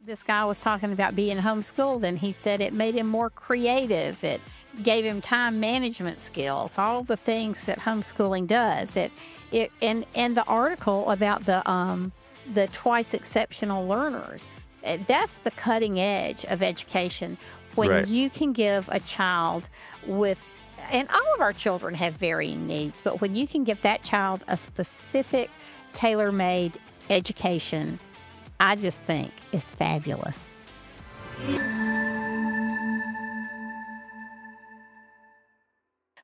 This guy was talking about being homeschooled, and he said it made him more creative. It gave him time management skills, all the things that homeschooling does. It and the article about the twice exceptional learners. That's the cutting edge of education when Right. you can give a child with, and all of our children have varying needs, but when you can give that child a specific tailor-made education, I just think it's fabulous.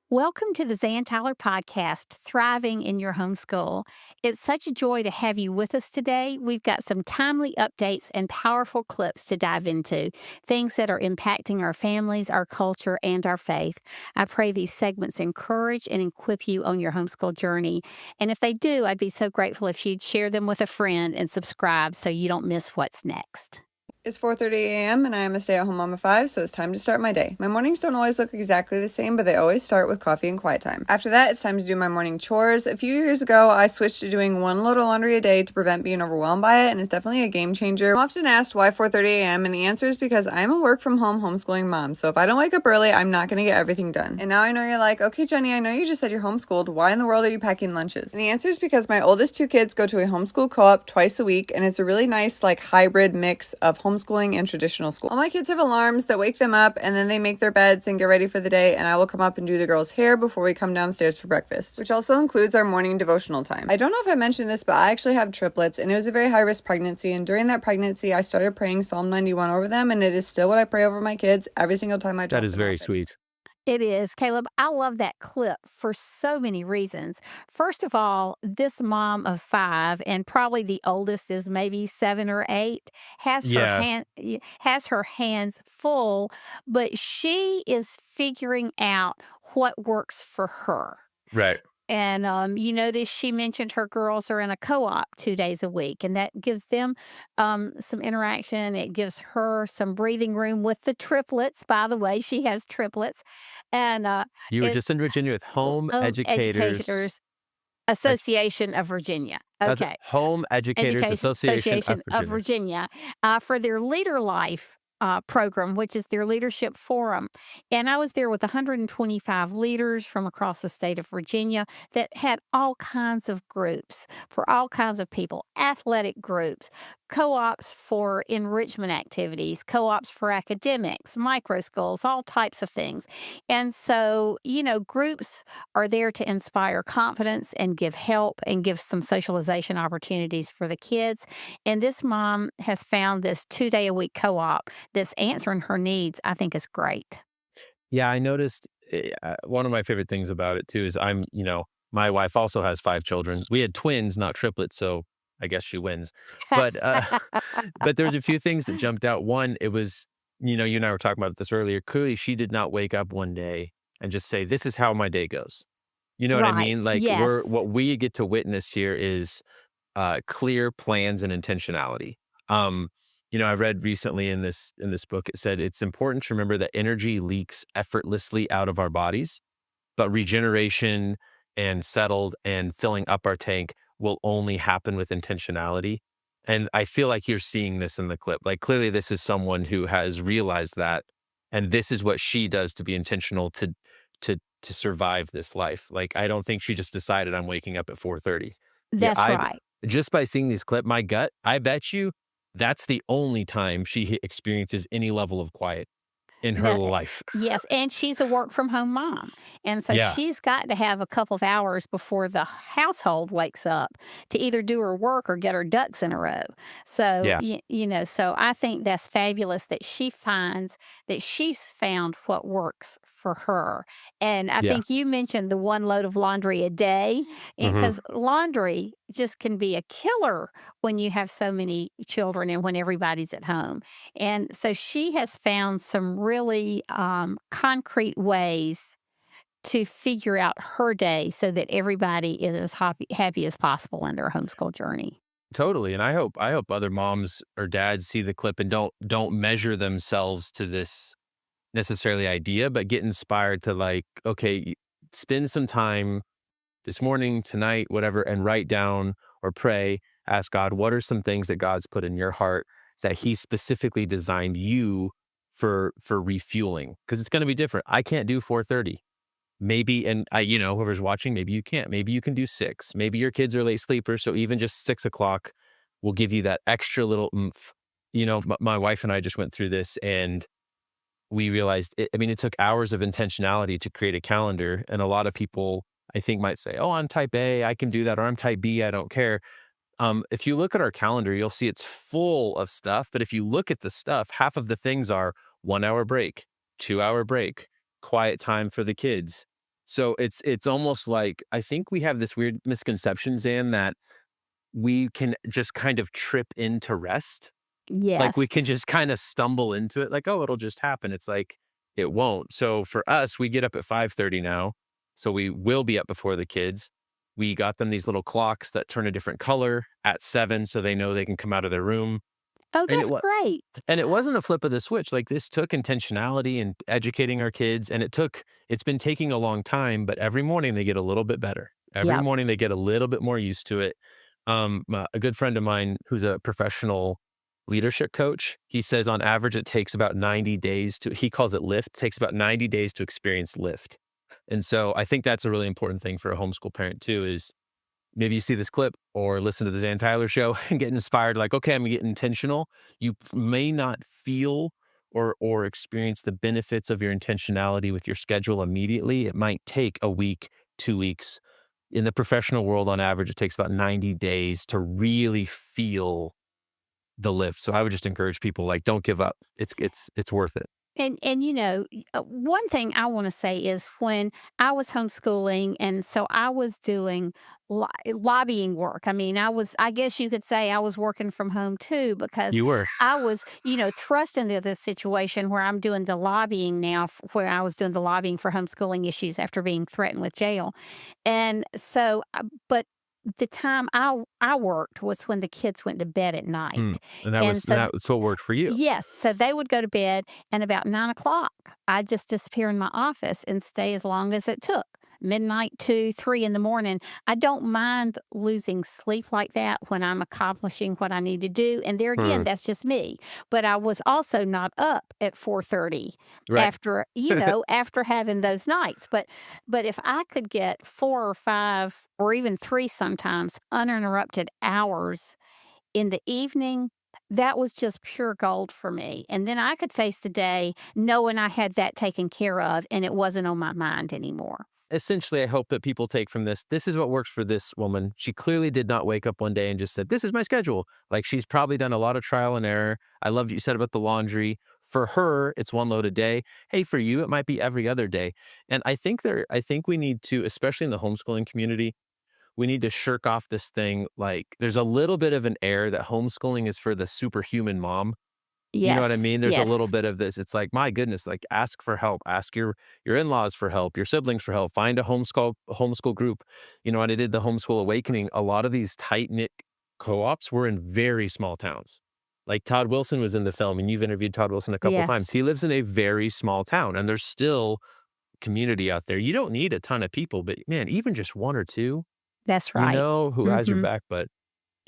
Welcome to the Zan Tyler podcast, Thriving in Your Homeschool. It's such a joy to have you with us today. We've got some timely updates and powerful clips to dive into, things that are impacting our families, our culture, and our faith. I pray these segments encourage and equip you on your homeschool journey. And if they do, I'd be so grateful if you'd share them with a friend and subscribe so you don't miss what's next. It's 4:30 a.m. and I am a stay-at-home mom of 5, so it's time to start my day. My mornings don't always look exactly the same, but they always start with coffee and quiet time. After that, it's time to do my morning chores. A few years ago, I switched to doing one load of laundry a day to prevent being overwhelmed by it, and it's definitely a game changer. I'm often asked why 4:30 a.m., and the answer is because I'm a work-from-home homeschooling mom, so if I don't wake up early, I'm not going to get everything done. And now I know you're like, okay, Jenny, I know you just said you're homeschooled. Why in the world are you packing lunches? And the answer is because my oldest two kids go to a homeschool co-op twice a week, and it's a really nice, hybrid mix of homeschooling and traditional school. All my kids have alarms that wake them up, and then they make their beds and get ready for the day, and I will come up and do the girls' hair before we come downstairs for breakfast, which also includes our morning devotional time. I don't know if I mentioned this, but I actually have triplets, and it was a very high-risk pregnancy, and during that pregnancy, I started praying Psalm 91 over them, and it is still what I pray over my kids every single time I drop That is them very off. sweet. It is, Caleb. I love that clip for so many reasons. First of all, this mom of 5, and probably the oldest is maybe 7 or 8, Yeah, has her hands full, but she is figuring out what works for her. right. And, you notice she mentioned her girls are in a co-op 2 days a week, and that gives them, some interaction. It gives her some breathing room with the triplets. By the way, she has triplets, and, You were it just in Virginia with Home Educators. Educators Association of Virginia. That's it. Okay. Home Educators Education Association of Association of Virginia. Virginia, for their Leader Life program, which is their leadership forum. And I was there with 125 leaders from across the state of Virginia that had all kinds of groups for all kinds of people, athletic groups, co ops for enrichment activities, co ops for academics, micro schools, all types of things. And so, groups are there to inspire confidence and give help and give some socialization opportunities for the kids. And this mom has found this 2 day a week co op that's answering her needs. I think is great. Yeah, I noticed one of my favorite things about it too is my wife also has 5 children. We had twins, not triplets, so I guess she wins. But but there's a few things that jumped out. One, it was, you and I were talking about this earlier. Clearly, she did not wake up one day and just say, "This is how my day goes." You know what I Right. mean? Like Yes. what we get to witness here is clear plans and intentionality. Um, I read recently in this book, it said it's important to remember that energy leaks effortlessly out of our bodies, but regeneration and settled and filling up our tank will only happen with intentionality. And I feel like you're seeing this in the clip. Like clearly, this is someone who has realized that, and this is what she does to be intentional to survive this life. Like I don't think she just decided I'm waking up at 4:30. Yeah, That's I right. just by seeing this clip, my gut, I bet you that's the only time she experiences any level of quiet in her That life. yes, and she's a work from home mom, and so Yeah, she's got to have a couple of hours before the household wakes up to either do her work or get her ducks in a row. So, yeah, so I think that's fabulous that she finds that she's found what works for her. And I yeah. think you mentioned the one load of laundry a day, Mhm. because laundry just can be a killer when you have so many children and when everybody's at home. And so she has found some really concrete ways to figure out her day so that everybody is as happy as possible in their homeschool journey. Totally, and I hope other moms or dads see the clip and don't measure themselves to this necessarily idea, but get inspired to like, okay, spend some time this morning, tonight, whatever, and write down or pray, ask God, what are some things that God's put in your heart that he specifically designed you for refueling because it's going to be different. I can't do 4:30. Maybe, and whoever's watching, maybe you can't. Maybe you can do 6. Maybe your kids are late sleepers, so even just 6 o'clock will give you that extra little oomph. My wife and I just went through this, and we realized it took hours of intentionality to create a calendar, and a lot of people, I think, might say, "Oh, I'm type A, I can do that," or "I'm type B, I don't care." If you look at our calendar, you'll see it's full of stuff. But if you look at the stuff, half of the things are 1 hour break, 2 hour break, quiet time for the kids. So it's almost like I think we have this weird misconception, Zan, that we can just kind of trip into rest. Like we can Yes. just kind of stumble into it, like, oh, it'll just happen. It's like it won't. So for us, we get up at 5:30 now. So we will be up before the kids. We got them these little clocks that turn a different color at 7 so they know they can come out of their room. Oh, And it that's was great. and it wasn't a flip of the switch. Like this took intentionality and educating our kids. And it's been taking a long time, but every morning they get a little bit better. Every Yep. morning they get a little bit more used to it. A good friend of mine who's a professional leadership coach, he says on average it takes about 90 days he calls it lift, takes about 90 days to experience lift. And so I think that's a really important thing for a homeschool parent too is maybe you see this clip or listen to the Zan Tyler show and get inspired like, okay, I'm gonna get intentional. You may not feel or experience the benefits of your intentionality with your schedule immediately. It might take a week, 2 weeks. In the professional world, on average, it takes about 90 days to really feel the lift. So I would just encourage people like, don't give up. It's worth it. And one thing I want to say is when I was homeschooling, and so I was doing lobbying work. I mean, I guess you could say I was working from home too, because You were. I was, thrust into this situation where I'm doing the lobbying now, where I was doing the lobbying for homeschooling issues after being threatened with jail. And so, but the time I worked was when the kids went to bed at Hmm. night. And And so that's what worked for you. yes, so they would go to bed, and about 9 o'clock, I'd just disappear in my office and stay as long as it took, midnight to 3 in the morning. I don't mind losing sleep like that when I'm accomplishing what I need to do, and there again, Hmm. that's just me, but I was also not up at 4:30 Right. after, after having those nights, but if I could get 4 or 5 or even 3 sometimes uninterrupted hours in the evening, that was just pure gold for me, and then I could face the day knowing I had that taken care of and it wasn't on my mind anymore. Essentially, I hope that people take from this is what works for this woman. She clearly did not wake up one day and just said, "This is my schedule." Like, she's probably done a lot of trial and error. I love what you said about the laundry. For her, it's 1 load a day. Hey, for you, it might be every other day. And I think we need to, especially in the homeschooling community, we need to shirk off this thing. Like, there's a little bit of an air that homeschooling is for the superhuman mom. You know what I Yes, mean? There's a yes, little bit of this. It's like, my goodness, like ask for help, ask your in-laws for help, your siblings for help, find a homeschool group. When I did the homeschool awakening, a lot of these tight-knit co-ops were in very small towns. Like Todd Wilson was in the film, and you've interviewed Todd Wilson a couple times. yes, He lives in a very small town, and there's still community out there. You don't need a ton of people, but man, even just one or two, that's right. who has your Mhm, back. But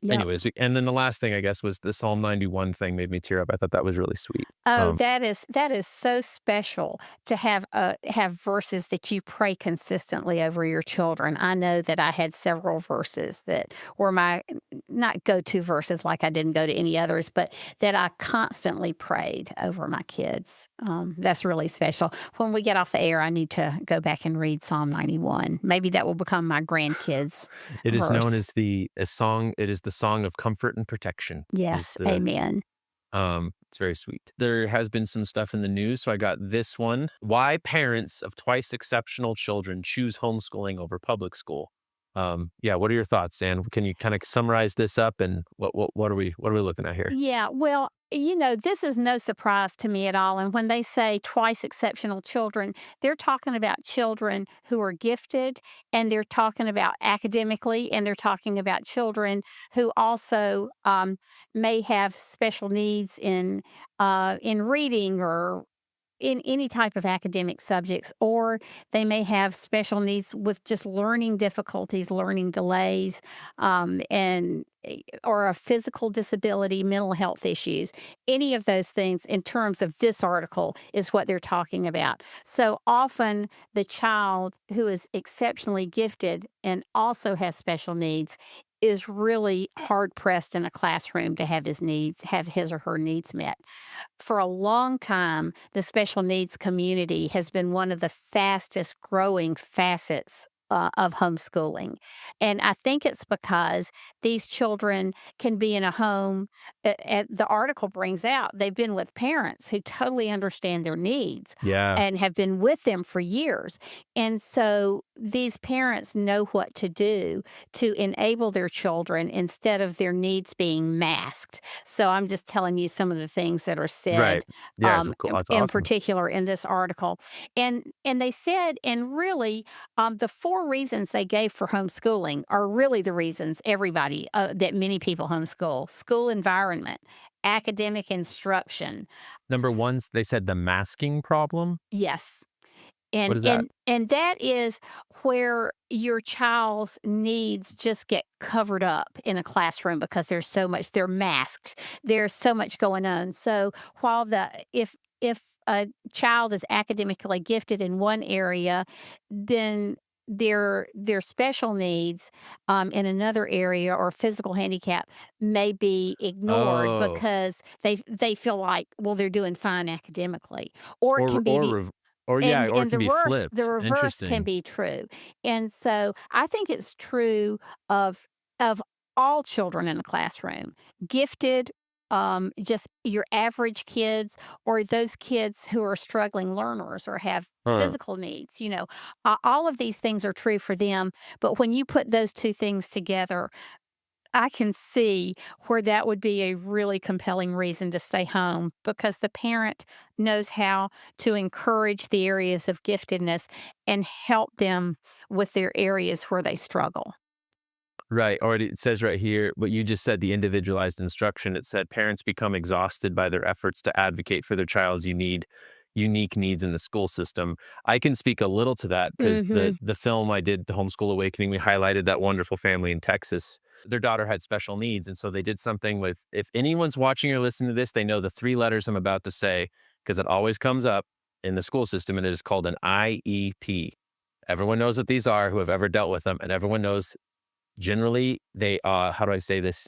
yep. anyways, and then the last thing I guess was the Psalm 91 thing made me tear up. I thought that was really sweet. Oh, that is so special to have verses that you pray consistently over your children. I know that I had several verses that were my not go-to verses, like I didn't go to any others, but that I constantly prayed over my kids. That's really special. When we get off the air, I need to go back and read Psalm 91. Maybe that will become my grandkids' It is known verse. as a song. It is the song of comfort and protection is Yes, amen. it's very sweet. There has been some stuff in the news, so I got this one. Why parents of twice exceptional children choose homeschooling over public school. Yeah, what are your thoughts, Dan? Can you kind of summarize this up and what are we looking at here? Yeah, well, this is no surprise to me at all. And when they say twice exceptional children, they're talking about children who are gifted, and they're talking about academically, and they're talking about children who also may have special needs in reading or in any type of academic subjects, or they may have special needs with just learning difficulties, learning delays, or a physical disability, mental health issues. Any of those things, in terms of this article, is what they're talking about. So often, the child who is exceptionally gifted and also has special needs is really hard pressed in a classroom to have his or her needs met. For a long time, the special needs community has been one of the fastest growing facets of homeschooling. And I think it's because these children can be in a home. The article brings out they've been with parents who totally understand their needs Yeah. and have been with them for years. And so these parents know what to do to enable their children instead of their needs being masked. So I'm just telling you some of the things that are Right. said, Yeah. So cool. That's in awesome. particular in this article, and they said, and really, the four reasons they gave for homeschooling are really the reasons everybody that many people homeschool: school environment, academic instruction. Number one, they said the masking problem. Yes. What is that? And that is where your child's needs just get covered up in a classroom because they're masked. There's so much going on. So while the if a child is academically gifted in one area, then their special needs in another area or physical handicap may be ignored Oh, because they feel like, well, they're doing fine academically, or it or can be or the rev- or yeah, or it and can be the flipped. reverse can Interesting. be true. And so I think it's true of of all children in a classroom, gifted, just your average kids, or those kids who are struggling learners or have Huh. physical needs. All of these things are true for them. But when you put those two things together, I can see where that would be a really compelling reason to stay home, because the parent knows how to encourage the areas of giftedness and help them with their areas where they struggle. Right. Or it says right here, what you just said, the individualized instruction. It said parents become exhausted by their efforts to advocate for their child's unique needs in the school system. I can speak a little to that because Mhm. the film I did, The Homeschool Awakening, we highlighted that wonderful family in Texas. Their daughter had special needs. And so they did something with, if anyone's watching or listening to this, they know the three letters I'm about to say, because it always comes up in the school system, and it is called an IEP. Everyone knows what these are who have ever dealt with them, and everyone knows generally they how do I say this?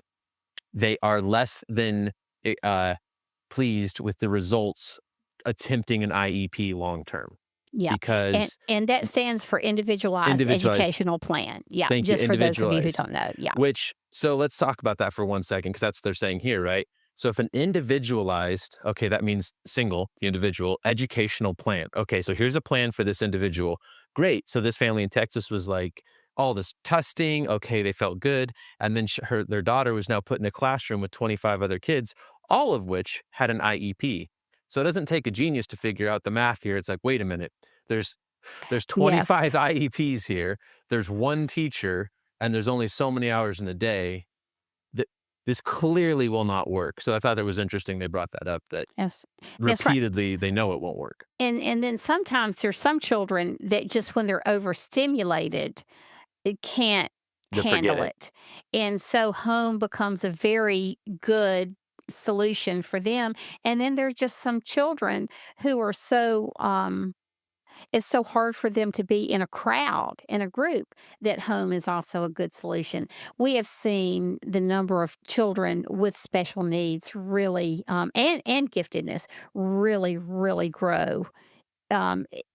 They are less than uh pleased with the results attempting an IEP long term Yeah, and because and that stands for individualized individualized. educational plan. Yeah, Thank you. just for those of you who Individualized. don't know. Yeah. Which, so let's talk about that for 1 second, because that's what they're saying here, right? So if an individualized, okay, that means single, the individual educational plan. Okay, so here's a plan for this individual. Great. So this family in Texas was like all this testing. Okay, they felt good, and then their daughter was now put in a classroom with 25 other kids, all of which had an IEP. So it doesn't take a genius to figure out the math here. It's like, wait a minute, there's there's 25 Yes. IEPs here. There's one teacher, and there's only so many hours in a day. That this clearly will not work. So I thought it was interesting they brought that up, that Yes. That's right. repeatedly they know it won't work. And then sometimes there's some children that just when they're overstimulated, it can't To forget handle it. it. And so home becomes a very good solution for them. And then there's just some children who are it's so hard for them to be in a crowd, in a group, that home is also a good solution. We have seen the number of children with special needs really, and giftedness really, really grow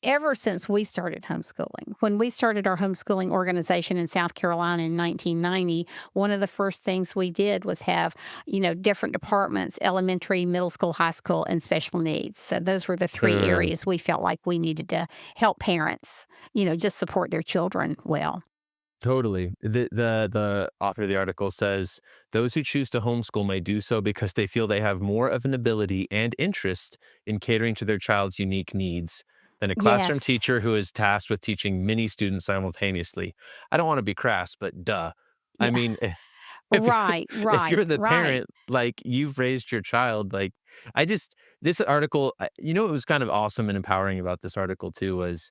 ever since we started homeschooling. When we started our homeschooling organization in South Carolina in 1990, one of the first things we did was have, different departments: elementary, middle school, high school, and special needs. So those were the three Uh, areas we felt like we needed to help parents, just support their children well. totally. The author of the article says those who choose to homeschool may do so because they feel they have more of an ability and interest in catering to their child's unique needs than a classroom Yes. teacher who is tasked with teaching many students simultaneously. I don't want to be crass, but duh. I Yeah. mean, if Right, if right, you're the right. parent, like, you've raised your child, like, I just this article, what was kind of awesome and empowering about this article too was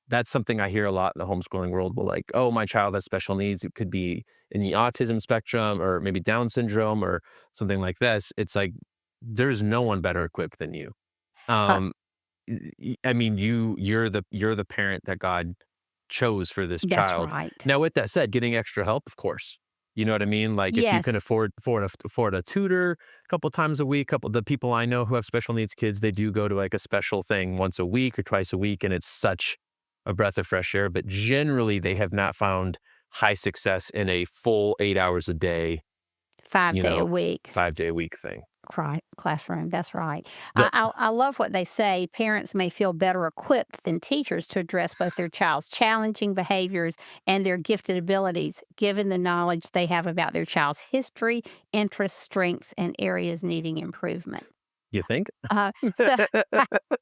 that's something I hear a lot in the homeschooling world. Well, like, "Oh, my child has special needs." It could be in the autism spectrum or maybe Down syndrome or something like this. It's like, there's no one better equipped than you. Uh, Um, I mean, you're the parent that God chose for this that's child. right. Now, with that said, getting extra help, of course. You know what I mean? Like, if you can Yes, afford a tutor a couple times a week, couple the people I know who have special needs kids, they do go to like a special thing once a week or twice a week, and it's such a breath of fresh air. But generally, they have not found high success in a full 8 hours a day, 5 day a week. 5 day a week thing. Classroom. That's right. The I love what they say. Parents may feel better equipped than teachers to address both their child's challenging behaviors and their gifted abilities, given the knowledge they have about their child's history, interests, strengths, and areas needing improvement. you think? So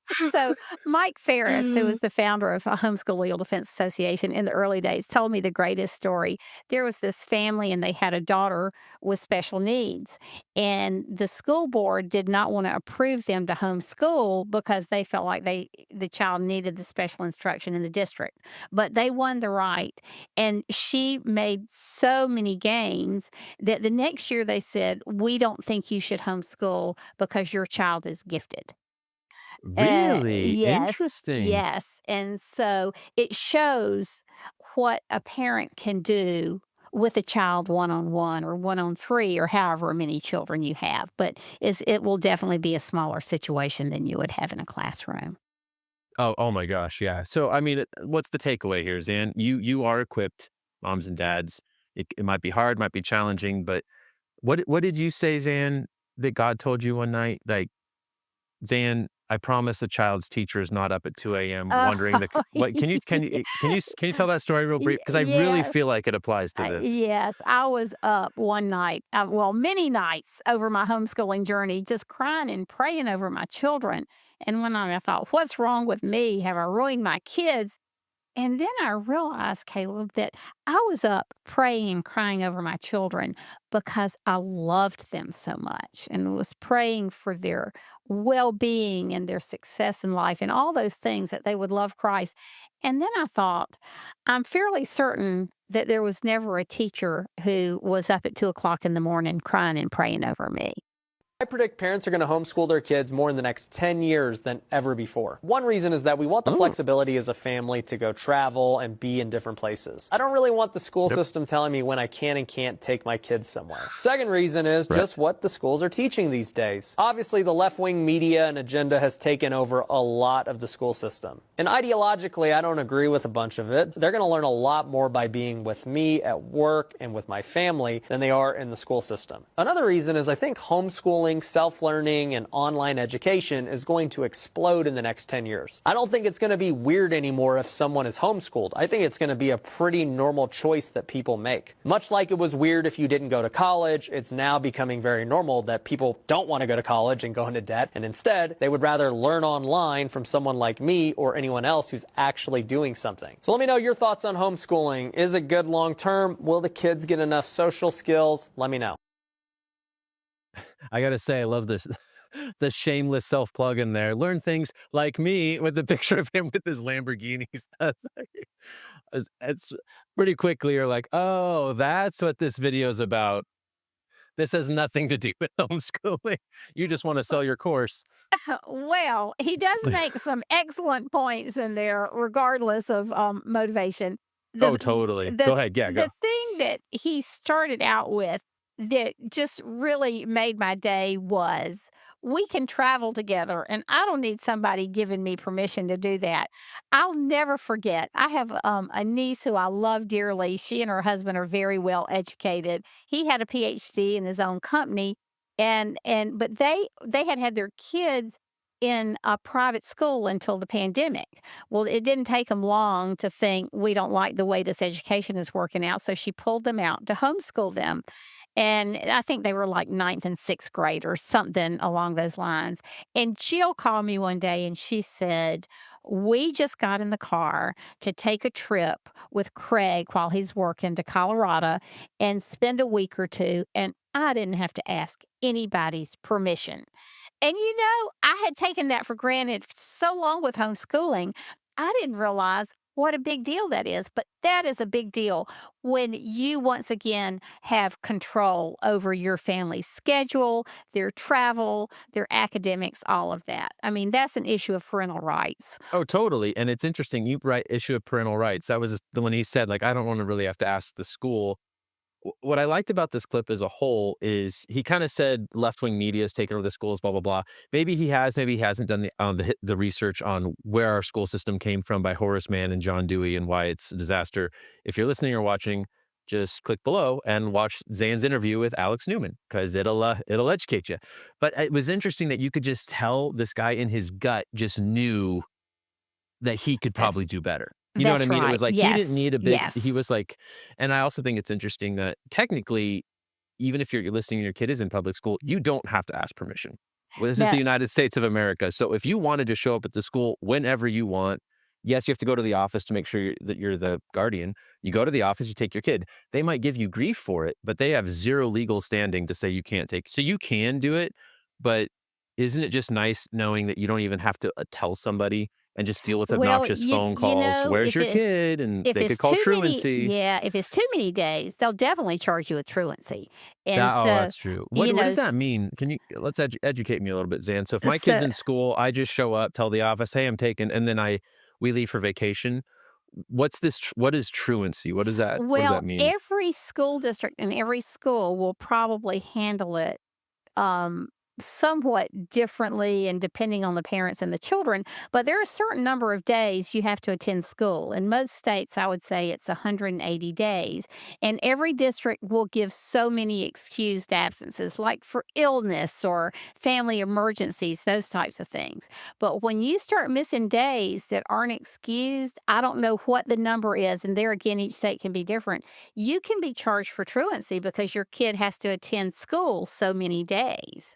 So, Mike Ferris, who was the founder of Homeschool Legal Defense Association in the early days, told me the greatest story. There was this family, and they had a daughter with special needs, and the school board did not want to approve them to homeschool because they felt like the child needed the special instruction in the district. But they won the right, and she made so many gains that the next year they said, "We don't think you should homeschool because your child is gifted." Really? Yes, Interesting. yes, and so it shows what a parent can do with a child one-on-one or one-on-3 or however many children you have, but it will definitely be a smaller situation than you would have in a classroom. Oh my gosh, yeah. So, I mean, what's the takeaway here, Zan? You are equipped, moms and dads. It might be hard, might be challenging, but what did you say, Zan, that God told you one night? Like, Zan, I promise a child's teacher is not up at 2 a.m. Oh, wondering what can you tell that story real brief? Because I really yes. feel like it applies to this. Yes, I was up one night, well, many nights over my homeschooling journey, just crying and praying over my children. And one night I thought, what's wrong with me? Have I ruined my kids? And then I realized, Caleb, that I was up praying and crying over my children because I loved them so much and was praying for their well being and their success in life and all those things that they would love Christ. And then I thought, I'm fairly certain that there was never a teacher who was up at 2 o'clock in the morning crying and praying over me. I predict parents are going to homeschool their kids more in the next 10 years than ever before. One reason is that we want the Oh, flexibility as a family to go travel and be in different places. I don't really want the school yep. system telling me when I can and can't take my kids somewhere. Second reason is Right. just what the schools are teaching these days. Obviously, the left-wing media and agenda has taken over a lot of the school system. And ideologically, I don't agree with a bunch of it. They're going to learn a lot more by being with me at work and with my family than they are in the school system. Another reason is I think homeschooling, self-learning, and online education is going to explode in the next 10 years. I don't think it's going to be weird anymore if someone is homeschooled. I think it's going to be a pretty normal choice that people make. Much like it was weird if you didn't go to college, it's now becoming very normal that people don't want to go to college and go into debt, and instead, they would rather learn online from someone like me or anyone else who's actually doing something. So let me know your thoughts on homeschooling. Is it good long term? Will the kids get enough social skills? Let me know. I gotta say, I love this the shameless self plug in there. Learn things like me with the picture of him with his Lamborghinis. It's pretty quickly you're like, oh, that's what this video is about. This has nothing to do with homeschooling. You just want to sell your course. Well, he does make some excellent points in there, regardless of motivation. The Oh, totally. the Go ahead. Yeah, go. the thing that he started out with that just really made my day was we can travel together, and I don't need somebody giving me permission to do that. I'll never forget. I have a niece who I love dearly. She and her husband are very well educated. He had a PhD in his own company, and but they had had their kids in a private school until the pandemic. Well, it didn't take them long to think we don't like the way this education is working out, so she pulled them out to homeschool them. And I think they were like ninth and sixth grade or something along those lines. And Jill called me one day and she said, we just got in the car to take a trip with Craig while he's working to Colorado and spend a week or two, and I didn't have to ask anybody's permission. And, I had taken that for granted so long with homeschooling. I didn't realize what a big deal that is, but that is a big deal when you once again have control over your family's schedule, their travel, their academics, all of that. I mean, that's an issue of parental rights. Oh, totally. And it's interesting. You write issue of parental rights. That was the one he said, like, I don't want to really have to ask the school. What I liked about this clip as a whole is he kind of said left wing media is taking over the schools, blah blah blah. Maybe he has, maybe he hasn't done the research on where our school system came from by Horace Mann and John Dewey and why it's a disaster. If you're listening or watching, just click below and watch Zan's interview with Alex Newman because it'll educate you. But it was interesting that you could just tell this guy in his gut just knew that he could That's probably do better. You know what I that's mean? It right. was like he didn't Yes. need a big he Yes. was like and I also think it's interesting that technically, even if you're listening and your kid is in public school, you don't have to ask permission. Well, this is the That United States of America. So if you wanted to show up at the school whenever you want, yes, you have to go to the office to make sure that you're the guardian. You go to the office, you take your kid. They might give you grief for it, but they have zero legal standing to say you can't take. So you can do it, but isn't it just nice knowing that you don't even have to tell somebody and just deal with well, obnoxious you phone you calls? know, Where's your kid? And if they it's could call too many truancy. yeah, if it's too many days, they'll definitely charge you with truancy. And so, That's true. you What know, does that s mean? Can you let's educate me a little bit, Zan. So if my kid's so in school, I just show up, tell the office, "Hey, I'm taking," and then we leave for vacation. What is truancy? What does well, that mean? every school district and every school will probably handle it um, somewhat differently and depending on the parents and the children, but there are a certain number of days you have to attend school. In most states, I would say it's 180 days. And every district will give so many excused absences, like for illness or family emergencies, those types of things. But when you start missing days that aren't excused, I don't know what the number is. And there again, each state can be different. You can be charged for truancy because your kid has to attend school so many days.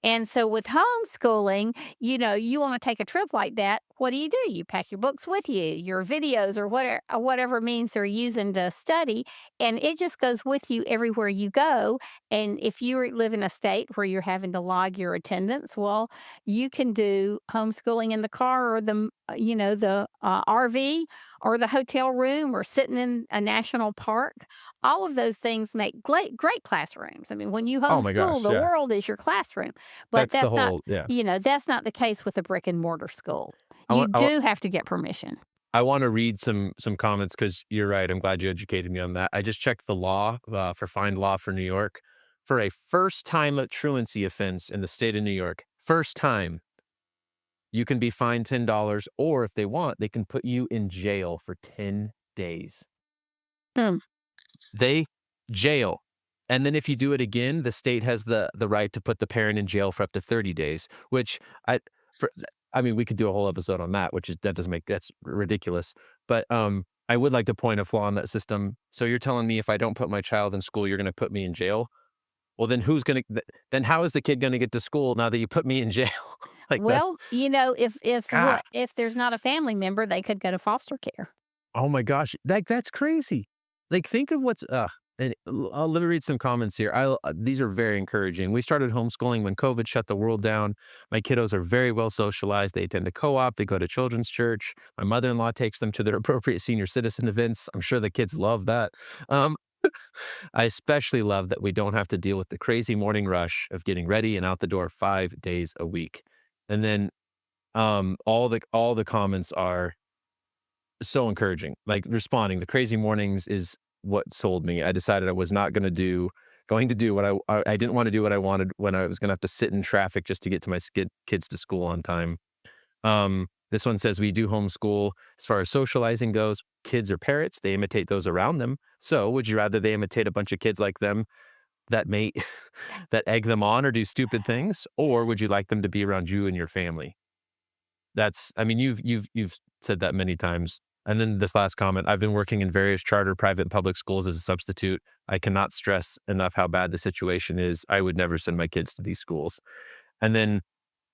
And so with homeschooling, you want to take a trip like that. What do? You pack your books with you, your videos, or whatever means they're using to study, and it just goes with you everywhere you go. And if live in a state where you're having to log your attendance, well, you can do homeschooling in the car or the RV or the hotel room or sitting in a national park. All of those things make great classrooms. I mean, when you Oh my homeschool, gosh, the yeah. world is your classroom. But That's the that's not, whole yeah. that's not the case with a brick and mortar school. I You want do have to get permission. I wanna read some comments because 'cause you're right, I'm glad you educated me on that. I just checked the law, for Find Law for New York. For a first-time truancy offense in the state of New York, first time, you can be fined $10, or if they want, they can put you in jail for 10 days. Mm. They jail. And then if you do it again, the state has the right to put the parent in jail for up to 30 days, which for I mean, we could do a whole episode on that, that's ridiculous. But I would like to point a flaw in that system. So you're telling me if I don't put my child in school, you're going to put me in jail? Well, then then how is the kid going to get to school now that you put me in jail? Like that. Well, God. if there's not a family member, they could go to foster care. Oh my gosh, that's crazy. Like, think of what's and let me read some comments here. These are very encouraging. We started homeschooling when COVID shut the world down. My kiddos are very well socialized. They attend a co-op. They go to children's church. My mother-in-law takes them to their appropriate senior citizen events. I'm sure the kids love that. Um, I especially love that we don't have to deal with the crazy morning rush of getting ready and out the door 5 days a week. And then all the comments are so encouraging, like responding. The crazy mornings is what sold me. I decided I was not going to do what I didn't want to do what I wanted when I was going to have to sit in traffic just to get to my kids to school on time. This one says we do homeschool as far as socializing goes. Kids are parrots; they imitate those around them. So, would you rather they imitate a bunch of kids like them that may that egg them on or do stupid things, or would you like them to be around you and your family? I mean, you've said that many times. And then this last comment, I've been working in various charter, private, and public schools as a substitute. I cannot stress enough how bad the situation is. I would never send my kids to these schools. And then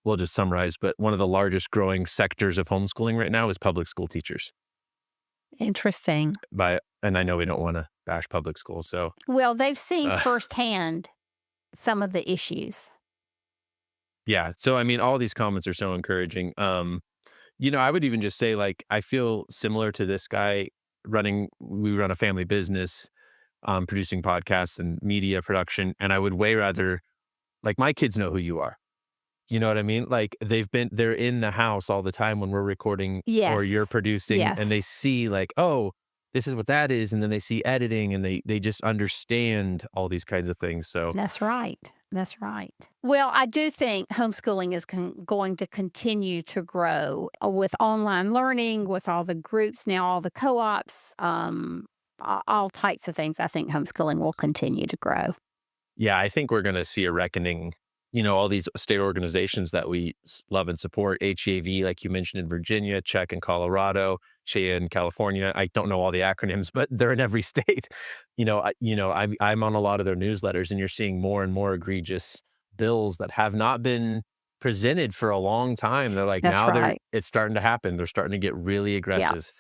we'll just summarize, but one of the largest growing sectors of homeschooling right now is public school teachers. Interesting. And I know we don't want to bash public schools, so Well, they've seen uh, firsthand some of the issues. yeah. So I mean, all these comments are so encouraging. I would even just say, like, I feel similar to this guy we run a family business, producing podcasts and media production. And I would way rather, like, my kids know who you are. You know what I mean? Like, they're in the house all the time when we're recording or you're Yes. producing, and they Yes. see, like, oh, this is what that is. And then they see editing, and they just understand all these kinds of things. So That's right. That's right. Well, I do think homeschooling is going to continue to grow with online learning, with all the groups now, all the co ops, all types of things. I think homeschooling will continue to grow. yeah, I think we're going to see a reckoning. All these state organizations that we love and support, HEAV, like you mentioned in Virginia, Czech in Colorado, CHEA in California. I don't know all the acronyms, but they're in every state. I'm on a lot of their newsletters, and you're seeing more and more egregious bills that have not been presented for a long time. They're like, That's now right. it's starting to happen. They're starting to get really Yeah. aggressive.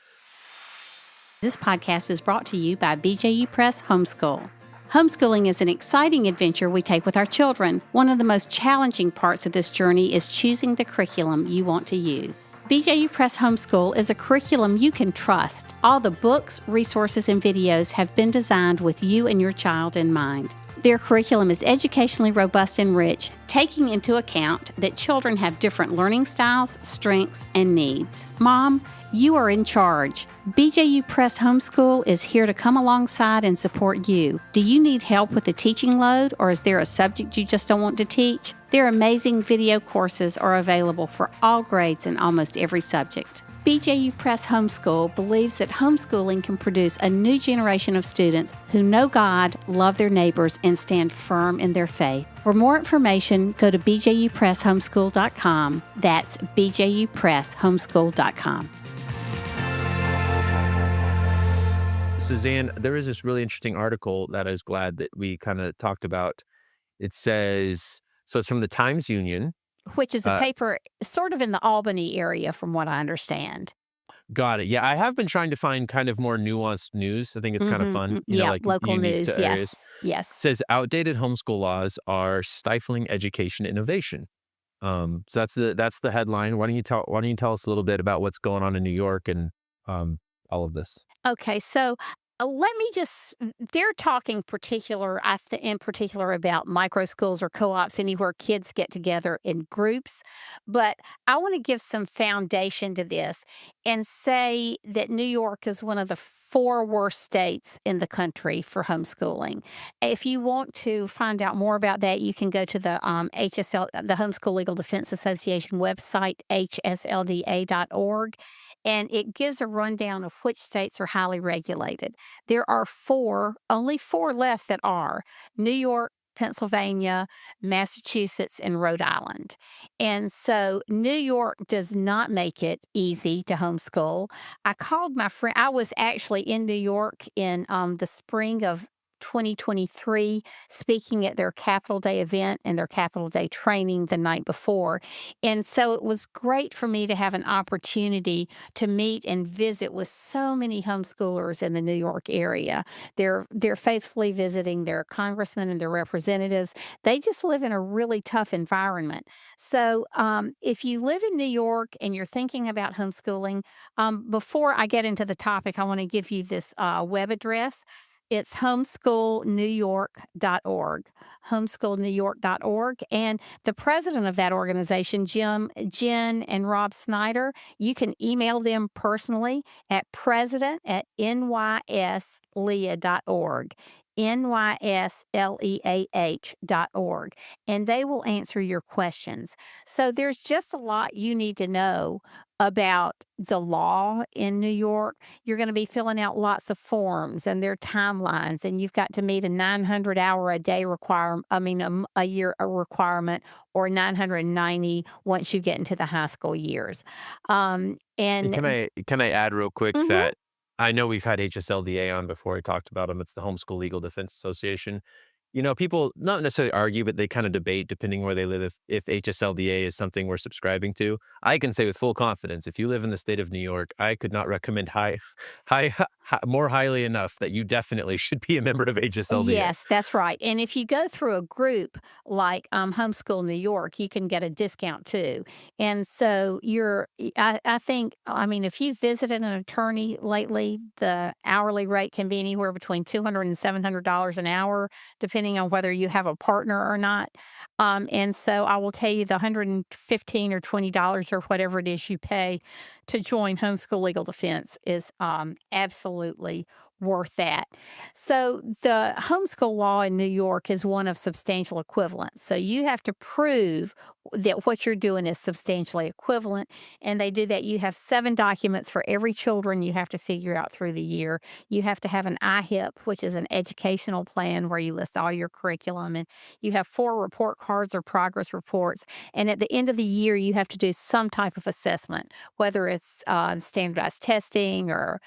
This podcast is brought to you by BJU Press Homeschool. Homeschooling is an exciting adventure we take with our children. One of the most challenging parts of this journey is choosing the curriculum you want to use. BJU Press Homeschool is a curriculum you can trust. All the books, resources, and videos have been designed with you and your child in mind. Their curriculum is educationally robust and rich, taking into account that children have different learning styles, strengths, and needs. Mom, you are in charge. BJU Press Homeschool is here to come alongside and support you. Do you need help with the teaching load, or is there a subject you just don't want to teach? Their amazing video courses are available for all grades and almost every subject. BJU Press Homeschool believes that homeschooling can produce a new generation of students who know God, love their neighbors, and stand firm in their faith. For more information, go to bjupresshomeschool.com. That's bjupresshomeschool.com. So, Zan, there is this really interesting article that I was glad that we kind of talked about. It says, so it's from the Times Union. Which is a Uh, paper sort of in the Albany area, from what I understand. Got it. Yeah, I have been trying to find kind of more nuanced news. I think it's kind of fun, Yeah, like local unique news. to areas. Yes. Yes. Says outdated homeschool laws are stifling education innovation. So that's the headline. Why don't you tell us a little bit about what's going on in New York and all of this? Okay, so let me just, they're talking in particular about micro schools or co-ops, anywhere kids get together in groups. But I want to give some foundation to this and say that New York is one of the four worst states in the country for homeschooling. If you want to find out more about that, you can go to the the Homeschool Legal Defense Association website, hslda.org, and it gives a rundown of which states are highly regulated. There are only four left that are: New York, Pennsylvania, Massachusetts, and Rhode Island. And so New York does not make it easy to homeschool. I called my friend, I was actually in New York in the spring of 2023, speaking at their Capital Day event and their Capital Day training the night before. And so it was great for me to have an opportunity to meet and visit with so many homeschoolers in the New York area. They're faithfully visiting their congressmen and their representatives. They just live in a really tough environment. So if you live in New York and you're thinking about homeschooling, before I get into the topic, I want to give you this web address. It's homeschoolnewyork.org, homeschoolnewyork.org. And the president of that organization, Jen, and Rob Snyder, you can email them personally at president@nysleah.org, nysleah.org, and they will answer your questions. So there's just a lot you need to know about the law in New York. You're going to be filling out lots of forms and their timelines, and you've got to meet a 900-hour a day requirement. I mean, a year a requirement, or 990 once you get into the high school years. And And can I add real quick Mhm. that I know we've had HSLDA on before. We talked about them. It's the Homeschool Legal Defense Association. People not necessarily argue, but they kind of debate depending where they live if HSLDA is something we're subscribing to. I can say with full confidence, if you live in the state of New York, I could not recommend more highly enough that you definitely should be a member of HSLDA. Yes, that's right. And if you go through a group like Homeschool New York, you can get a discount too. And so I think, I mean, if you visited an attorney lately, the hourly rate can be anywhere between $200 and $700 an hour, depending on whether you have a partner or not. And so I will tell you the $115 or $20 or whatever it is you pay to join Homeschool Legal Defense is absolutely worth that. So the homeschool law in New York is one of substantial equivalence. So you have to prove that what you're doing is substantially equivalent. And they do that. You have 7 documents for every children you have to figure out through the year. You have to have an IHIP, which is an educational plan where you list all your curriculum. And you have 4 report cards or progress reports. And at the end of the year, you have to do some type of assessment, whether it's standardized testing or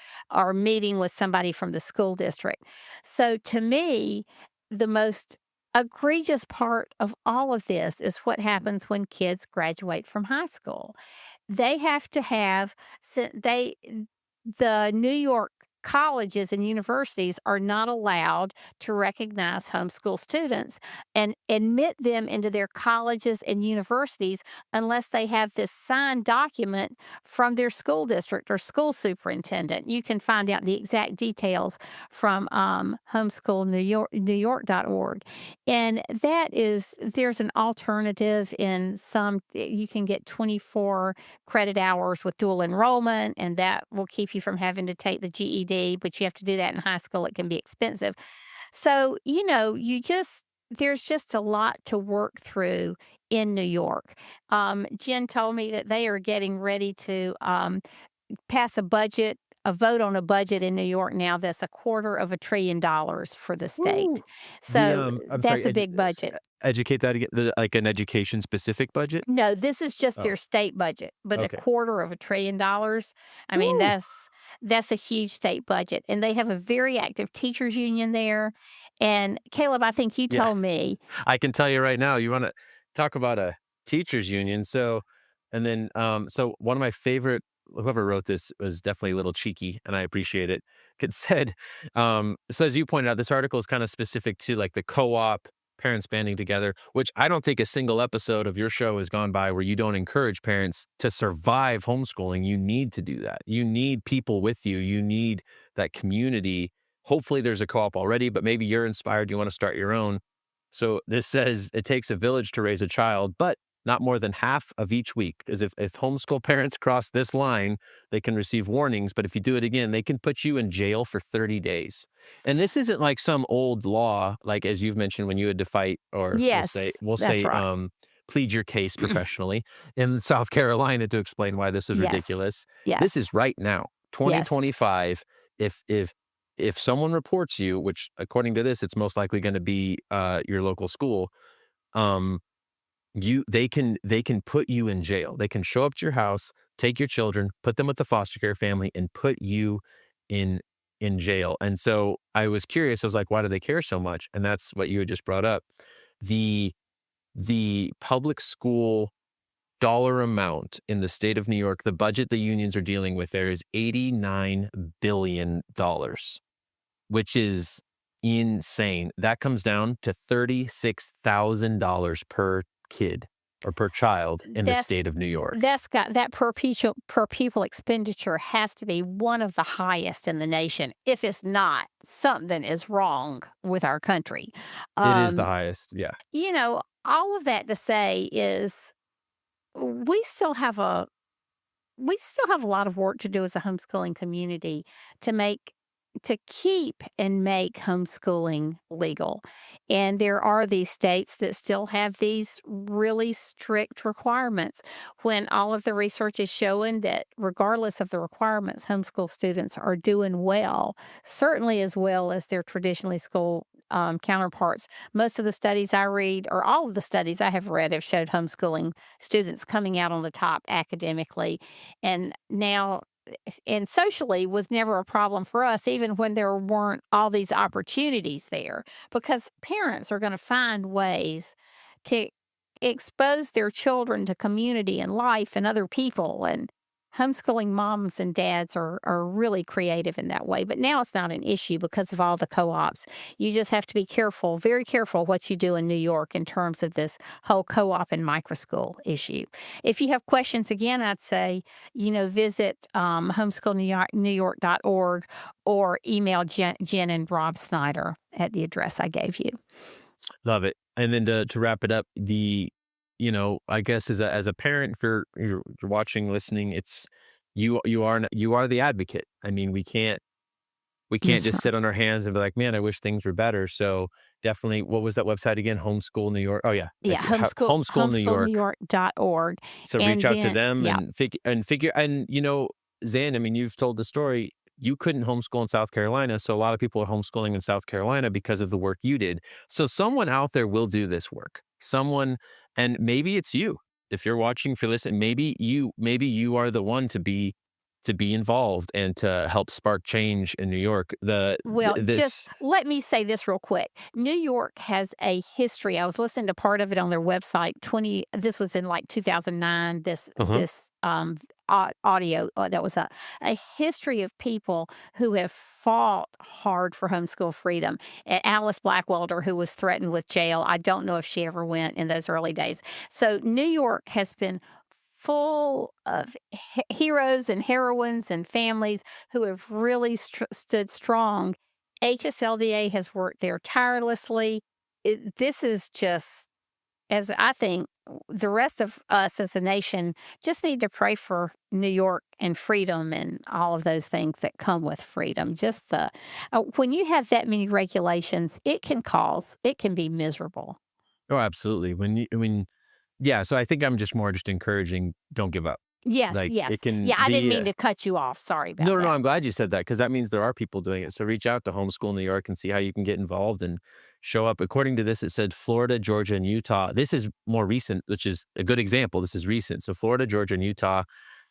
meeting with somebody from the school district. So to me, the most egregious part of all of this is what happens when kids graduate from high school. They have to have si- they the New York colleges and universities are not allowed to recognize homeschool students and admit them into their colleges and universities unless they have this signed document from their school district or school superintendent. You can find out the exact details from homeschool New York.org. And there's an alternative in some, you can get 24 credit hours with dual enrollment, and that will keep you from having to take the GED, but you have to do that in high school. It can be expensive. So, there's just a lot to work through in New York. Jen told me that they are getting ready to pass a vote on a budget in New York now that's $250 billion for the state. Woo! So I'm sorry, that's a big budget. educate that again, like an education specific budget? No, this is just Oh, their state budget, but a okay. $250 billion. I mean, Woo! that's a huge state budget, and they have a very active teachers union there. And Caleb, I think you Yeah. told me, I can tell you right now, you wanna talk about a teachers union, so one of my favorite whoever wrote this was definitely a little cheeky, and I appreciate it. It said, so as you pointed out, this article is kinda specific to, like, the co-op, parents banding together, which I don't think a single episode of your show has gone by where you don't encourage parents to survive homeschooling. You need to do that. You need people with you. You need that community. Hopefully, there's a co-op already, but maybe you're inspired, you wanna start your own. So this says it takes a village to raise a child, but not more than half of each week. Because if homeschool parents cross this line, they can receive warnings. But if you do it again, they can put you in jail for 30 days. And this isn't like some old law, like as you've mentioned when you had to fight, or yes, we'll that's say, right. plead your case professionally in South Carolina to explain why this is Yes, ridiculous. This yes, is right now, yes. 2025. If someone reports you, which according to this, it's most likely going to be your local school, um, they can put you in jail. They can show up to your house, take your children, put them with the foster care family, and put you in in jail. And so I was curious. I was like, why do they care so much? And that's what you had just brought up. The the public school dollar amount in the state of New York, the budget the unions are dealing with there is $89 billion, which is insane. That comes down to $36,000 per kid or per child in the That's state of New York. that's got that per pupil expenditure has to be one of the highest in the nation. If it's not, something is wrong with our country. It is the Um, highest, yeah. all of that to say is we still have a we still have a lot of work to do as a homeschooling community to keep and make homeschooling legal. And there are these states that still have these really strict requirements when all of the research is showing that regardless of the requirements, homeschool students are doing well, certainly as well as their traditionally school counterparts. Most of the studies I read, or all of the studies I have read, have showed homeschooling students coming out on the top academically. And now and socially was never a problem for us, even when there weren't all these opportunities there, because parents are going to find ways to expose their children to community and life and other people. And homeschooling moms and dads are really creative in that way. But now it's not an issue because of all the co ops. You just have to be careful, very careful, what you do in New York in terms of this whole co op and micro school issue. If you have questions, again, I'd say, visit homeschoolnewyork.org or email Jen and Rob Snyder at the address I gave you. Love it. And then to wrap it up, I guess as a parent, if you're watching, listening, it's you are the advocate. I mean, we can't That's just right. sit on our hands and be like, man, I wish things were better. So definitely, what was that website again? Homeschool New York. Oh yeah, Yeah, thank you. Homeschool New York. homeschoolnewyork.org. So reach And out to then, them yeah, and figure Zan, I mean, you've told the story. You couldn't homeschool in South Carolina, so a lot of people are homeschooling in South Carolina because of the work you did. So someone out there will do this work. Someone, and maybe it's you. If you're watching, if you're listening, maybe you are the one to be involved and to help spark change in New York. well, just This. let me say this real quick. New York has a history. I was listening to part of it on their website. This was in like 2009. Uh-huh. Audio that was a history of people who have fought hard for homeschool freedom. And Alice Blackwelder, who was threatened with jail, I don't know if she ever went in those early days. So New York has been full of heroes and heroines and families who have really stood strong. HSLDA has worked there tirelessly. This is just, as I think, the rest of us as a nation just need to pray for New York and freedom and all of those things that come with freedom. Just when you have that many regulations, it can be miserable. Oh, absolutely. Yeah. So I think I'm just more just encouraging. Don't give up. Yes, Like it yes. can Yeah, I didn't the mean to cut you off. Sorry No, about no, no, that. I'm glad you said that because that means there are people doing it. So reach out to Homeschool New York and see how you can get involved and show up. According to this, it said Florida, Georgia, and Utah. This is more recent, which is a good example. This is recent. So Florida, Georgia, and Utah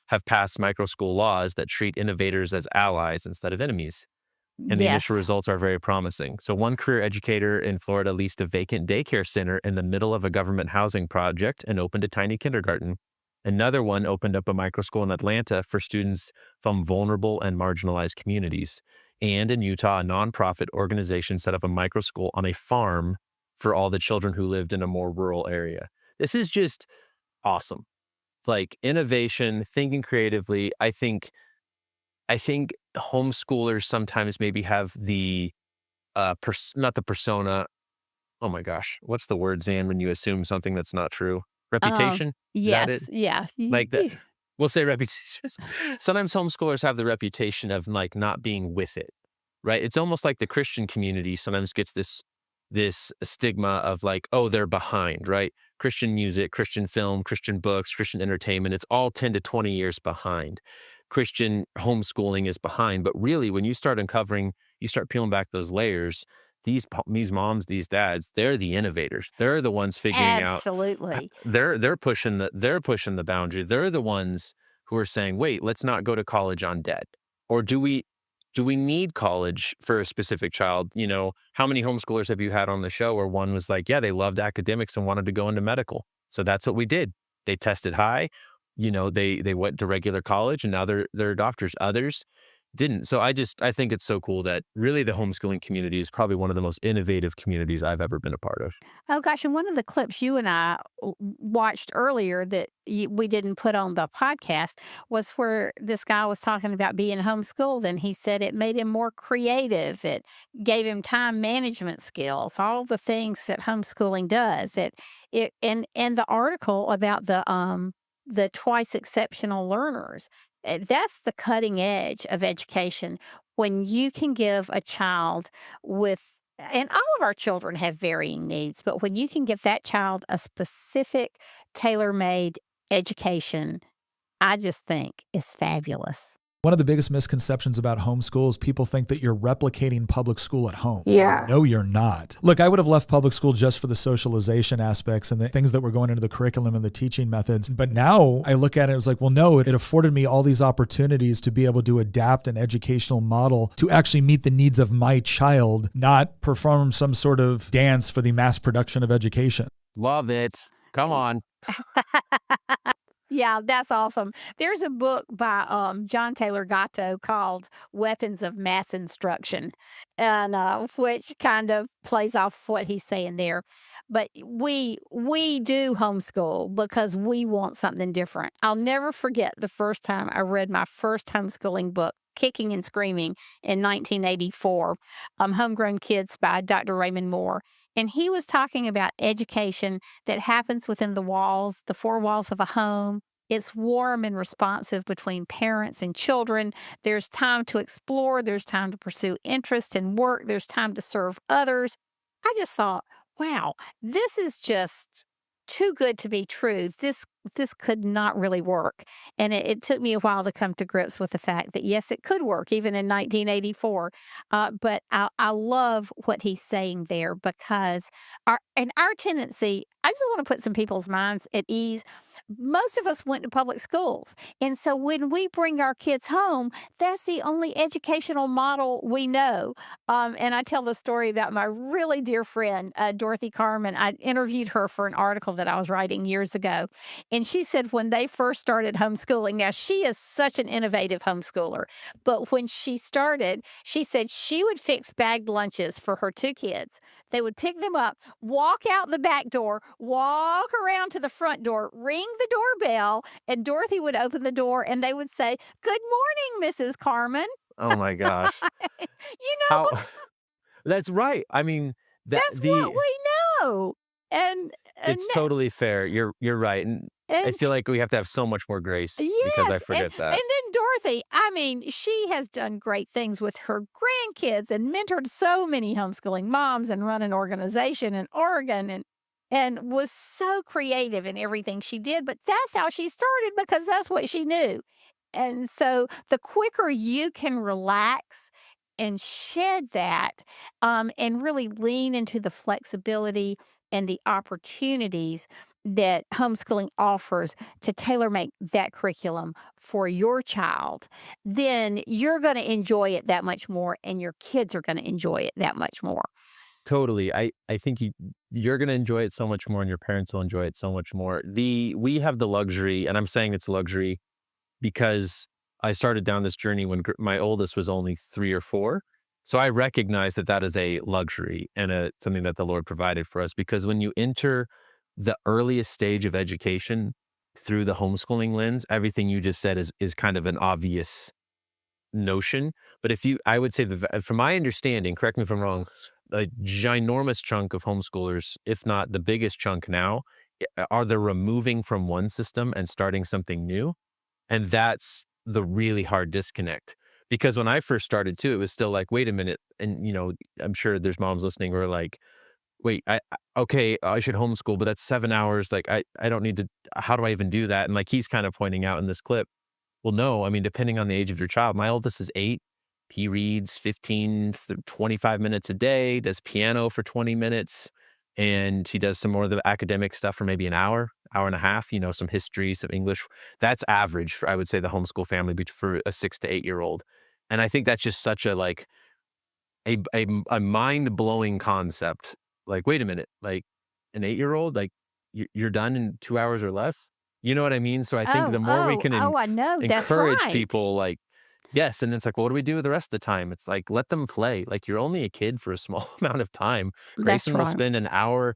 have passed micro school laws that treat innovators as allies instead of enemies. And the initial Yes. results are very promising. So, one career educator in Florida leased a vacant daycare center in the middle of a government housing project and opened a tiny kindergarten. Another one opened up a micro school in Atlanta for students from vulnerable and marginalized communities. And in Utah, a nonprofit organization set up a micro school on a farm for all the children who lived in a more rural area. This is just awesome. Like innovation, thinking creatively. I think homeschoolers sometimes maybe have the not the persona. Oh my gosh, what's the word, Zan, when you assume something that's not true? Um, Reputation? Is that it? yes, yeah. Like that. We'll say reputation. Sometimes homeschoolers have the reputation of like not being with it, right? It's almost like the Christian community sometimes gets this stigma of like, oh, they're behind, right? Christian music, Christian film, Christian books, Christian entertainment, it's all 10 to 20 years behind. Christian homeschooling is behind. But really, when you start uncovering, you start peeling back those layers, these moms, these dads, they're the innovators. They're the ones figuring out Absolutely. they're pushing the boundary. They're the ones who are saying, "Wait, let's not go to college on debt." Or do we need college for a specific child? How many homeschoolers have you had on the show where one was like, "Yeah, they loved academics and wanted to go into medical." So that's what we did. They tested high, they went to regular college and now they're doctors. Others didn't. So I think it's so cool that really the homeschooling community is probably one of the most innovative communities I've ever been a part of. Oh gosh, and one of the clips you and I watched earlier that we didn't put on the podcast was where this guy was talking about being homeschooled, and he said it made him more creative. It gave him time management skills, all the things that homeschooling does. And the article about the twice exceptional learners. That's the cutting edge of education when you can give a child with, and all of our children have varying needs, but when you can give that child a specific tailor-made education, I just think is fabulous. One of the biggest misconceptions about homeschool is people think that you're replicating public school at home. Yeah. No, you're not. Look, I would have left public school just for the socialization aspects and the things that were going into the curriculum and the teaching methods. But now I look at it, it was like, well, no, it afforded me all these opportunities to be able to adapt an educational model to actually meet the needs of my child, not perform some sort of dance for the mass production of education. Love it. Come on. Yeah, that's awesome. There's a book by John Taylor Gatto called Weapons of Mass Instruction, and which kind of plays off what he's saying there. But we do homeschool because we want something different. I'll never forget the first time I read my first homeschooling book, Kicking and Screaming, in 1984, Homegrown Kids by Dr. Raymond Moore. And he was talking about education that happens within the four walls of a home. It's warm and responsive between parents and children. There's time to explore, there's time to pursue interest and work, there's time to serve others. I just thought, wow, this is just too good to be true. This could not really work. And it took me a while to come to grips with the fact that yes, it could work even in 1984. But I love what he's saying there because our tendency, I just want to put some people's minds at ease. Most of us went to public schools. And so when we bring our kids home, that's the only educational model we know. And I tell the story about my really dear friend, Dorothy Carmen. I interviewed her for an article that I was writing years ago. And she said when they first started homeschooling, now she is such an innovative homeschooler, but when she started, she said she would fix bagged lunches for her two kids. They would pick them up, walk out the back door, walk around to the front door, ring the doorbell, and Dorothy would open the door and they would say, "Good morning, Mrs. Carmen." Oh my gosh. You know, How that's right. I mean, that that's what we know. And it's totally fair. You're right. And I and feel like we have to have so much more grace because I yes, forget and that. then Dorothy, I mean, she has done great things with her grandkids and mentored so many homeschooling moms and run an organization in Oregon and was so creative in everything she did, but that's how she started because that's what she knew. And so the quicker you can relax and shed that, and really lean into the flexibility and the opportunities that homeschooling offers to tailor make that curriculum for your child, then you're going to enjoy it that much more, and your kids are going to enjoy it that much more. Totally. I think you're gonna enjoy it so much more and your parents will enjoy it so much more. We have the luxury, and I'm saying it's a luxury because I started down this journey when my oldest was only 3 or 4. So I recognize that that is a luxury and something that the Lord provided for us because when you enter the earliest stage of education through the homeschooling lens, everything you just said is kind of an obvious notion. But I would say from my understanding, correct me if I'm wrong, a ginormous chunk of homeschoolers, if not the biggest chunk now, are they're removing from one system and starting something new. And that's the really hard disconnect. Because when I first started too, it was still like, wait a minute. And, I'm sure there's moms listening who are like, wait, okay, I should homeschool, but that's 7 hours. Like, I don't need to, how do I even do that? And like, he's kind of pointing out in this clip, well, no, I mean, depending on the age of your child, my oldest is 8. He reads 15 to 25 minutes a day, does piano for 20 minutes, and he does some more of the academic stuff for maybe an hour and a half, some history, some English. That's average for, I would say, the homeschool family for a 6 to 8-year-old. And I think that's just such a like a mind-blowing concept. Like, wait a minute, like an 8-year-old, like you're done in 2 hours or less? You know what I mean? So I think Oh, the more we oh, can oh, I know. That's encourage right. people, like, yes, and then it's like, well, what do we do the rest of the time? It's like, let them play. Like, you're only a kid for a small amount of time. That's Grayson will right. spend an hour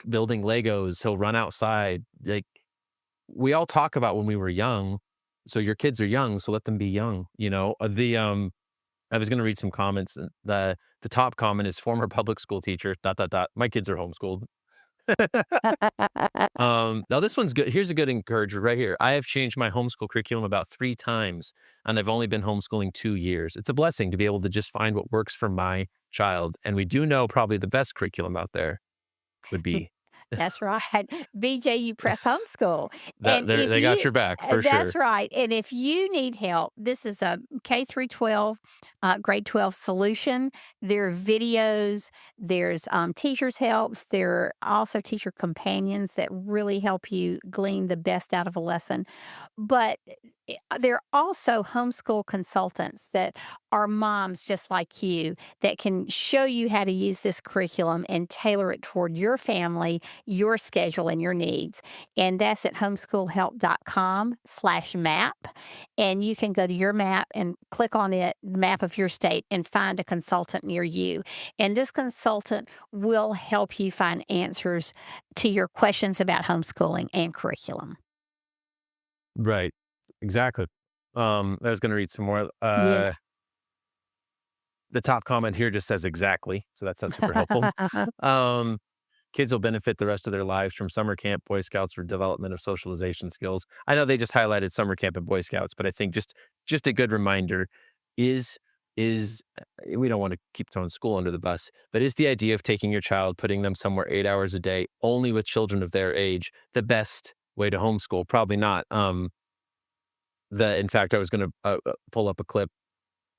building Legos. He'll run outside. Like, we all talk about when we were young. So your kids are young, so let them be young. I was going to read some comments. And the top comment is former public school teacher. Dot dot dot. My kids are homeschooled. Now this one's good. Here's a good encourager right here. I have changed my homeschool curriculum about 3 times, and I've only been homeschooling 2 years. It's a blessing to be able to just find what works for my child. And we do know probably the best curriculum out there would be That's right. BJU Press Homeschool. That And if they got you your back for that's sure. right. And if you need help, this is a K through 12, grade 12 solution. There are videos, there's teachers' helps, there are also teacher companions that really help you glean the best out of a lesson. But there are also homeschool consultants that are moms just like you that can show you how to use this curriculum and tailor it toward your family, your schedule, and your needs. And that's at homeschoolhelp.com/map. And you can go to your map and click on it, map of your state, and find a consultant near you. And this consultant will help you find answers to your questions about homeschooling and curriculum. Right. Exactly. I was gonna read some more. Yeah. The top comment here just says exactly, so that's not super helpful. Um, Kids will benefit the rest of their lives from summer camp, Boy Scouts for development of socialization skills. I know they just highlighted summer camp and Boy Scouts, but I think just a good reminder is we don't want to keep throwing school under the bus, but is the idea of taking your child, putting them somewhere 8 hours a day, only with children of their age, the best way to homeschool? Probably not. In fact, I was going to pull up a clip.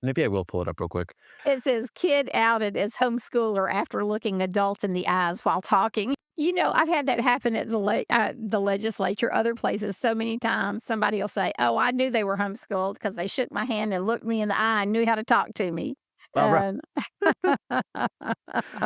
Maybe I will pull it up real quick. It says kid outed as homeschooler after looking adult in the eyes while talking. You know, I've had that happen at the legislature, other places so many times. Somebody will say, "Oh, I knew they were homeschooled because they shook my hand and looked me in the eye and knew how to talk to me." All right. Um,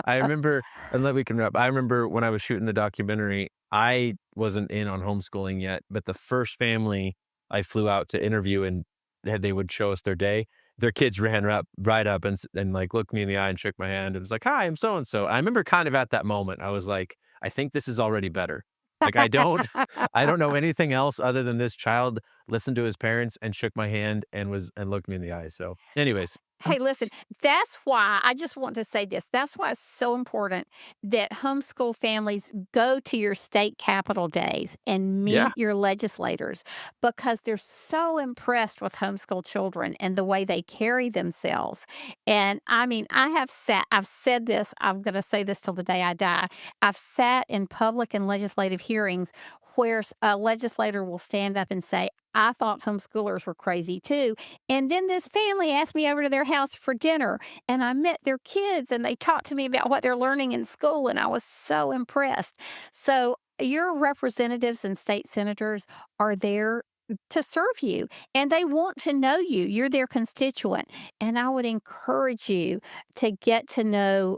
I remember, and let we can wrap. I remember when I was shooting the documentary, I wasn't in on homeschooling yet, but the first family I flew out to interview and they would show us their day. Their kids ran right up and like looked me in the eye and shook my hand and was like, "Hi, I'm so and so." I remember kind of at that moment, I was like, I think this is already better. Like I don't know anything else other than this child listened to his parents and shook my hand and looked me in the eye. So, anyways, Hey, listen, that's why I just want to say this. That's why it's so important that homeschool families go to your state capital days and yeah, meet your legislators because they're so impressed with homeschool children and the way they carry themselves. And I mean, I've said this, I'm going to say this till the day I die. I've sat in public and legislative hearings where a legislator will stand up and say, I thought homeschoolers were crazy too. And then this family asked me over to their house for dinner, and I met their kids, and they talked to me about what they're learning in school, and I was so impressed. So, your representatives and state senators are there to serve you, and they want to know you. You're their constituent. And I would encourage you to get to know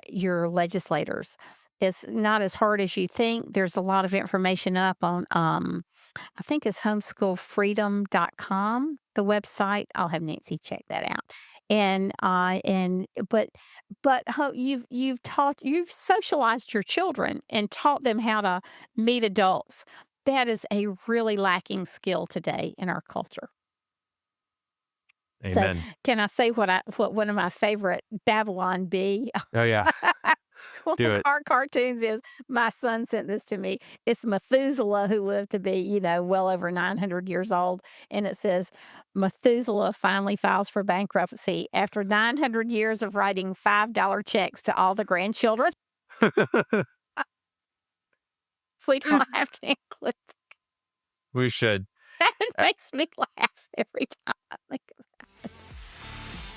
your legislators. It's not as hard as you think. There's a lot of information up on I think it's homeschoolfreedom.com, the website. I'll have Nancy check that out. And you've socialized your children and taught them how to meet adults. That is a really lacking skill today in our culture. So, amen. can I say what one of my favorite Babylon Bee Oh yeah, Well, do the it. cartoons is my son sent this to me. It's Methuselah who lived to be, well over 900 years old. And it says, Methuselah finally files for bankruptcy after 900 years of writing $5 checks to all the grandchildren. We don't have to include We should. that. It Uh, makes me laugh every time I think of it.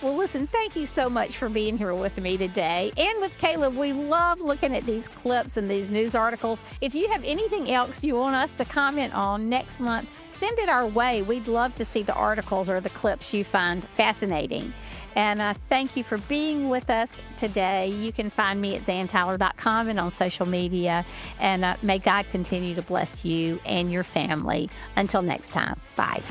Well, listen, thank you so much for being here with me today. And with Caleb, we love looking at these clips and these news articles. If you have anything else you want us to comment on next month, send it our way. We'd love to see the articles or the clips you find fascinating. And thank you for being with us today. You can find me at zantyler.com and on social media. And may God continue to bless you and your family. Until next time, bye.